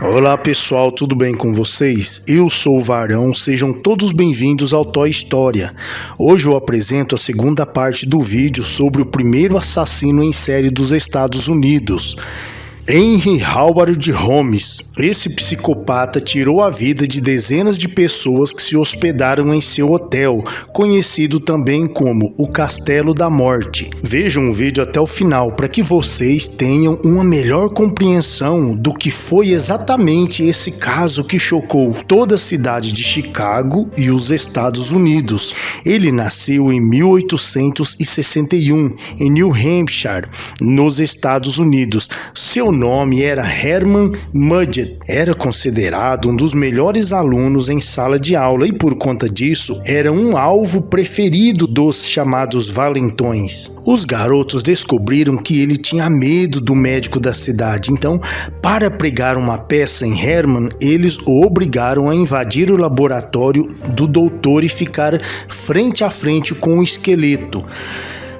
Olá pessoal, tudo bem com vocês? Eu sou o Varão, sejam todos bem-vindos ao Toy História. Hoje eu apresento a segunda parte do vídeo sobre o primeiro assassino em série dos Estados Unidos. Henry Howard Holmes. Esse psicopata tirou a vida de dezenas de pessoas que se hospedaram em seu hotel, conhecido também como o Castelo da Morte. Vejam o vídeo até o final para que vocês tenham uma melhor compreensão do que foi exatamente esse caso que chocou toda a cidade de Chicago e os Estados Unidos. Ele nasceu em 1861 em New Hampshire, nos Estados Unidos. Seu nome era Herman Mudgett. Era considerado um dos melhores alunos em sala de aula e por conta disso era um alvo preferido dos chamados valentões. Os garotos descobriram que ele tinha medo do médico da cidade, então para pregar uma peça em Herman, eles o obrigaram a invadir o laboratório do doutor e ficar frente a frente com o esqueleto.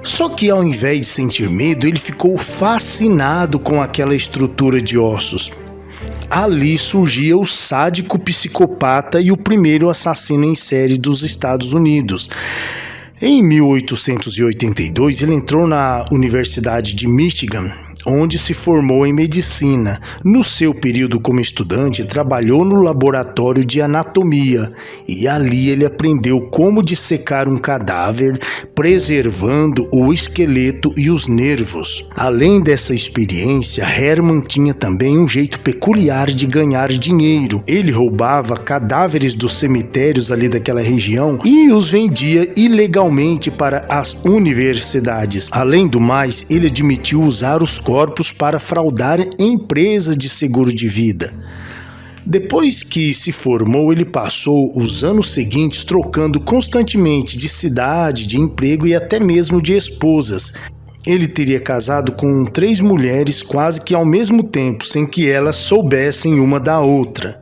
Só que ao invés de sentir medo, ele ficou fascinado com aquela estrutura de ossos. Ali surgia o sádico psicopata e o primeiro assassino em série dos Estados Unidos. Em 1882, ele entrou na Universidade de Michigan, onde se formou em medicina. No seu período como estudante, trabalhou no laboratório de anatomia e ali ele aprendeu como dissecar um cadáver, preservando o esqueleto e os nervos. Além dessa experiência, Herman tinha também um jeito peculiar de ganhar dinheiro. Ele roubava cadáveres dos cemitérios ali daquela região e os vendia ilegalmente para as universidades. Além do mais, ele admitiu usar os corpos para fraudar empresas de seguro de vida. Depois que se formou, ele passou os anos seguintes trocando constantemente de cidade, de emprego e até mesmo de esposas. Ele teria casado com 3 mulheres quase que ao mesmo tempo, sem que elas soubessem uma da outra.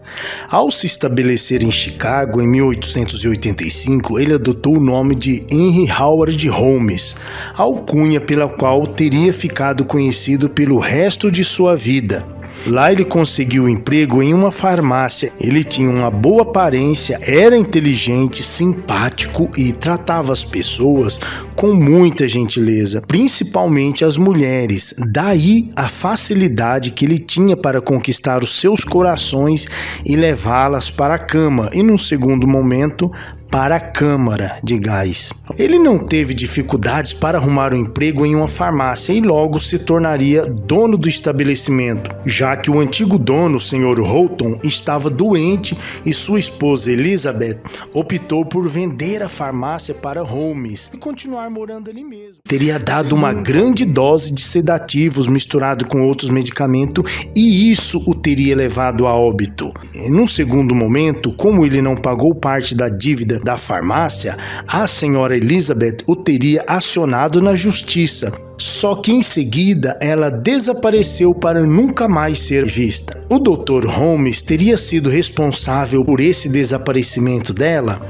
Ao se estabelecer em Chicago em 1885, ele adotou o nome de Henry Howard Holmes, alcunha pela qual teria ficado conhecido pelo resto de sua vida. Lá ele conseguiu emprego em uma farmácia. Ele tinha uma boa aparência, era inteligente, simpático e tratava as pessoas com muita gentileza, principalmente as mulheres. Daí a facilidade que ele tinha para conquistar os seus corações e levá-las para a cama e, num segundo momento, para a câmara de gás. Ele não teve dificuldades para arrumar um emprego em uma farmácia e logo se tornaria dono do estabelecimento, já que o antigo dono, o Sr. Holton, estava doente e sua esposa Elizabeth optou por vender a farmácia para Holmes e continuar morando ali mesmo. Teria dado uma grande dose de sedativos misturado com outros medicamentos e isso o teria levado a óbito. Num segundo momento, como ele não pagou parte da dívida da farmácia, a senhora Elizabeth o teria acionado na justiça. Só que em seguida ela desapareceu para nunca mais ser vista. O Dr. Holmes teria sido responsável por esse desaparecimento dela?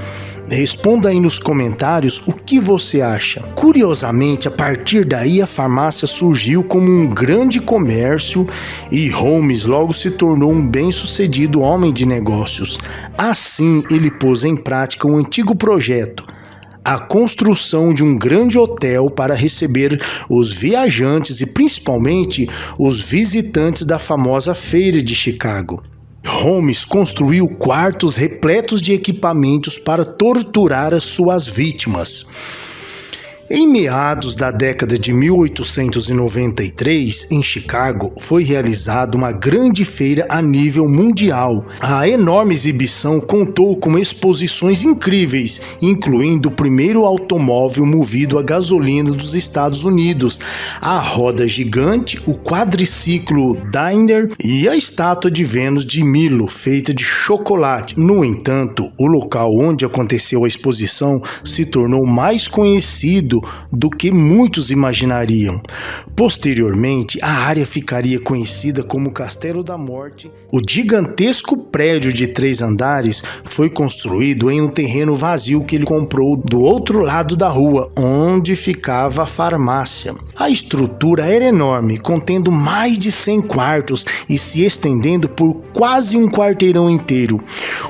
Responda aí nos comentários o que você acha. Curiosamente, a partir daí a farmácia surgiu como um grande comércio e Holmes logo se tornou um bem-sucedido homem de negócios. Assim, ele pôs em prática um antigo projeto: a construção de um grande hotel para receber os viajantes e principalmente os visitantes da famosa feira de Chicago. Holmes construiu quartos repletos de equipamentos para torturar as suas vítimas. Em meados da década de 1893, em Chicago, foi realizada uma grande feira a nível mundial. A enorme exibição contou com exposições incríveis, incluindo o primeiro automóvel movido a gasolina dos Estados Unidos, a roda gigante, o quadriciclo Daimler e a estátua de Vênus de Milo, feita de chocolate. No entanto, o local onde aconteceu a exposição se tornou mais conhecido do que muitos imaginariam. Posteriormente, a área ficaria conhecida como Castelo da Morte. O gigantesco prédio de 3 andares foi construído em um terreno vazio que ele comprou do outro lado da rua, onde ficava a farmácia. A estrutura era enorme, contendo mais de 100 quartos e se estendendo por quase um quarteirão inteiro.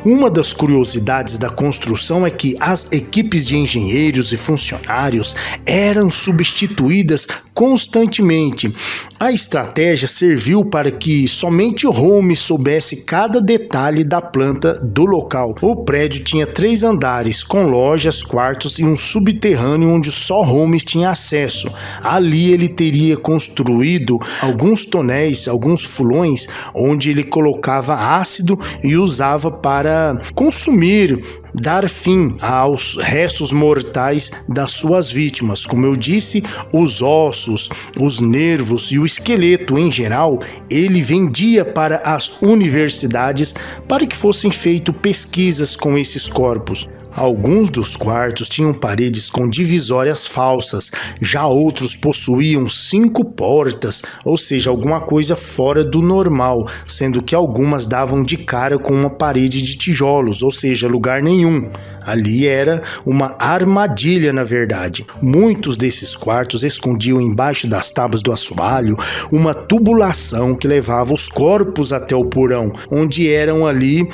Uma das curiosidades da construção é que as equipes de engenheiros e funcionários eram substituídas constantemente. A estratégia serviu para que somente Holmes soubesse cada detalhe da planta do local. O prédio tinha 3 andares, com lojas, quartos e um subterrâneo onde só Holmes tinha acesso. Ali ele teria construído alguns tonéis, alguns fulões, onde ele colocava ácido e usava para consumir, dar fim aos restos mortais das suas vítimas. Como eu disse, os ossos, os nervos e o esqueleto em geral, ele vendia para as universidades para que fossem feitas pesquisas com esses corpos. Alguns dos quartos tinham paredes com divisórias falsas, já outros possuíam 5 portas, ou seja, alguma coisa fora do normal, sendo que algumas davam de cara com uma parede de tijolos, ou seja, lugar nenhum. Ali era uma armadilha, na verdade. Muitos desses quartos escondiam embaixo das tábuas do assoalho uma tubulação que levava os corpos até o porão, onde eram ali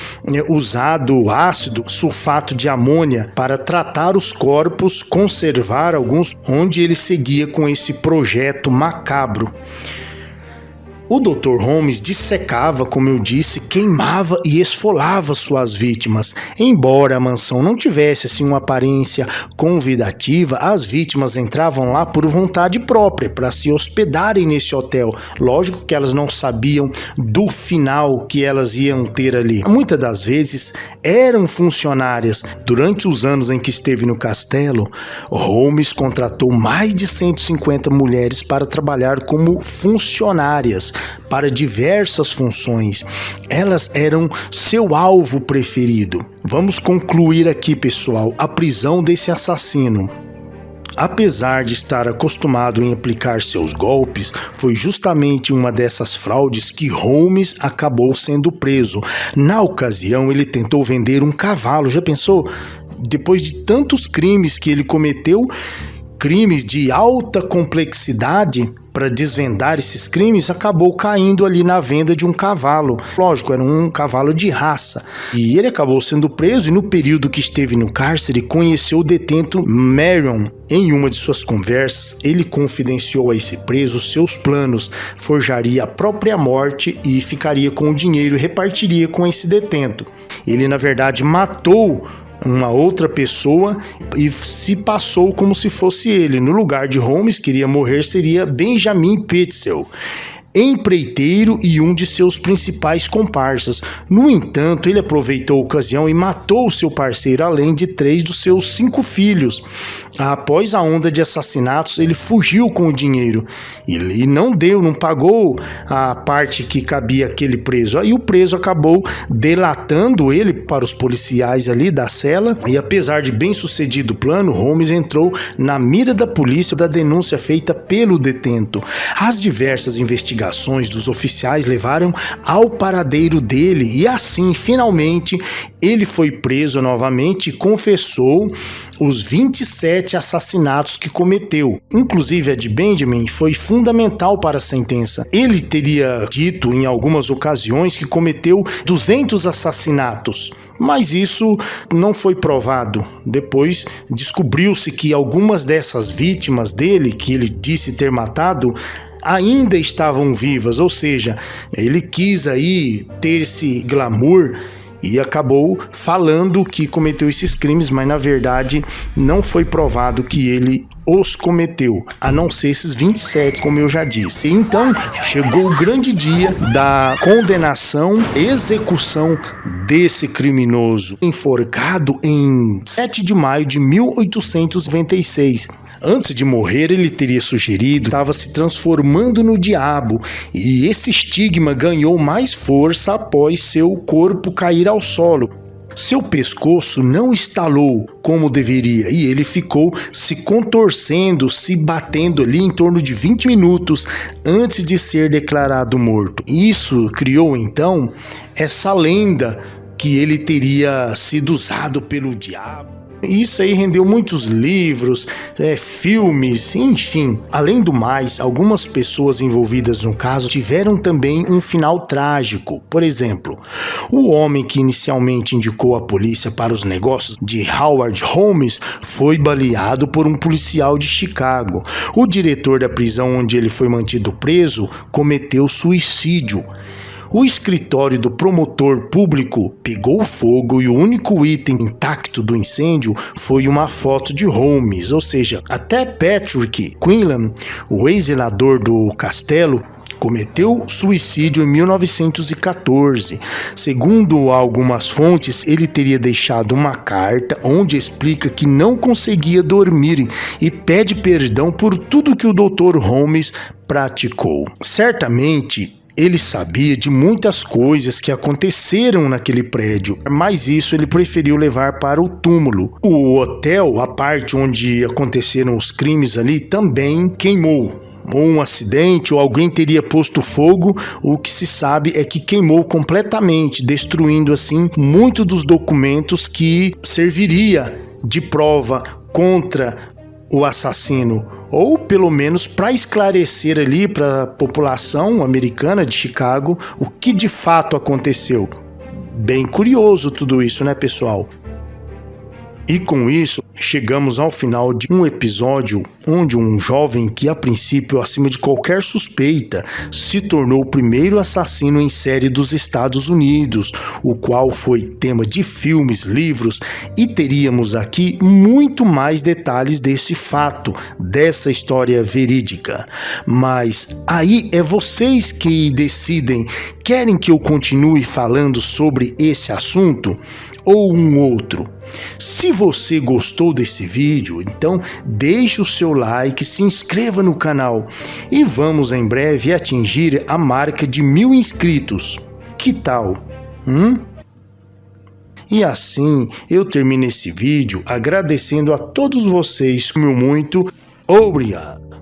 usado ácido sulfato de amônia para tratar os corpos, conservar alguns, onde ele seguia com esse projeto macabro. O Dr. Holmes dissecava, como eu disse, queimava e esfolava suas vítimas. Embora a mansão não tivesse assim uma aparência convidativa, as vítimas entravam lá por vontade própria, para se hospedarem nesse hotel. Lógico que elas não sabiam do final que elas iam ter ali. Muitas das vezes eram funcionárias. Durante os anos em que esteve no castelo, Holmes contratou mais de 150 mulheres para trabalhar como funcionárias para diversas funções. Elas eram seu alvo preferido. Vamos concluir aqui, pessoal, a prisão desse assassino. Apesar de estar acostumado em aplicar seus golpes, foi justamente uma dessas fraudes que Holmes acabou sendo preso. Na ocasião, ele tentou vender um cavalo. Já pensou? Depois de tantos crimes que ele cometeu, crimes de alta complexidade, para desvendar esses crimes, acabou caindo ali na venda de um cavalo. Lógico, era um cavalo de raça. E ele acabou sendo preso e no período que esteve no cárcere, conheceu o detento Marion. Em uma de suas conversas, ele confidenciou a esse preso seus planos, forjaria a própria morte e ficaria com o dinheiro e repartiria com esse detento. Ele, na verdade, matou uma outra pessoa e se passou como se fosse ele. No lugar de Holmes, que iria morrer, seria Benjamin Pitezel, empreiteiro e um de seus principais comparsas. No entanto, ele aproveitou a ocasião e matou seu parceiro, além de 3 dos seus 5 filhos. Após a onda de assassinatos, ele fugiu com o dinheiro. Ele não pagou a parte que cabia àquele preso. Aí o preso acabou delatando ele para os policiais ali da cela. E apesar de bem sucedido o plano, Holmes entrou na mira da polícia da denúncia feita pelo detento. As diversas investigações dos oficiais levaram ao paradeiro dele e assim, finalmente, ele foi preso novamente e confessou os 27 assassinatos que cometeu. Inclusive a de Benjamin foi fundamental para a sentença. Ele teria dito em algumas ocasiões que cometeu 200 assassinatos, mas isso não foi provado. Depois descobriu-se que algumas dessas vítimas dele, que ele disse ter matado, ainda estavam vivas, ou seja, ele quis aí ter esse glamour e acabou falando que cometeu esses crimes, mas na verdade não foi provado que ele os cometeu, a não ser esses 27, como eu já disse. Então chegou o grande dia da condenação, execução desse criminoso, enforcado em 7 de maio de 1896. Antes de morrer, ele teria sugerido que estava se transformando no diabo, e esse estigma ganhou mais força após seu corpo cair ao solo. Seu pescoço não estalou como deveria e ele ficou se contorcendo, se batendo ali em torno de 20 minutos antes de ser declarado morto. Isso criou então essa lenda que ele teria sido usado pelo diabo. Isso aí rendeu muitos livros, filmes, enfim. Além do mais, algumas pessoas envolvidas no caso tiveram também um final trágico. Por exemplo, o homem que inicialmente indicou a polícia para os negócios de Howard Holmes foi baleado por um policial de Chicago. O diretor da prisão onde ele foi mantido preso cometeu suicídio. O escritório do promotor público pegou fogo e o único item intacto do incêndio foi uma foto de Holmes, ou seja, até Patrick Quinlan, o ex-zelador do castelo, cometeu suicídio em 1914. Segundo algumas fontes, ele teria deixado uma carta onde explica que não conseguia dormir e pede perdão por tudo que o Dr. Holmes praticou. Certamente, ele sabia de muitas coisas que aconteceram naquele prédio, mas isso ele preferiu levar para o túmulo. O hotel, a parte onde aconteceram os crimes ali, também queimou. Ou um acidente, ou alguém teria posto fogo, o que se sabe é que queimou completamente, destruindo assim muitos dos documentos que serviria de prova contra o assassino, ou pelo menos para esclarecer ali para a população americana de Chicago o que de fato aconteceu. Bem curioso tudo isso, né, pessoal? E com isso, chegamos ao final de um episódio onde um jovem que a princípio, acima de qualquer suspeita, se tornou o primeiro assassino em série dos Estados Unidos, o qual foi tema de filmes, livros, e teríamos aqui muito mais detalhes desse fato, dessa história verídica. Mas aí é vocês que decidem, querem que eu continue falando sobre esse assunto ou um outro? Se você gostou desse vídeo, então deixe o seu like, se inscreva no canal e vamos em breve atingir a marca de 1000 inscritos. Que tal? E assim eu termino esse vídeo agradecendo a todos vocês. Meu muito obrigado.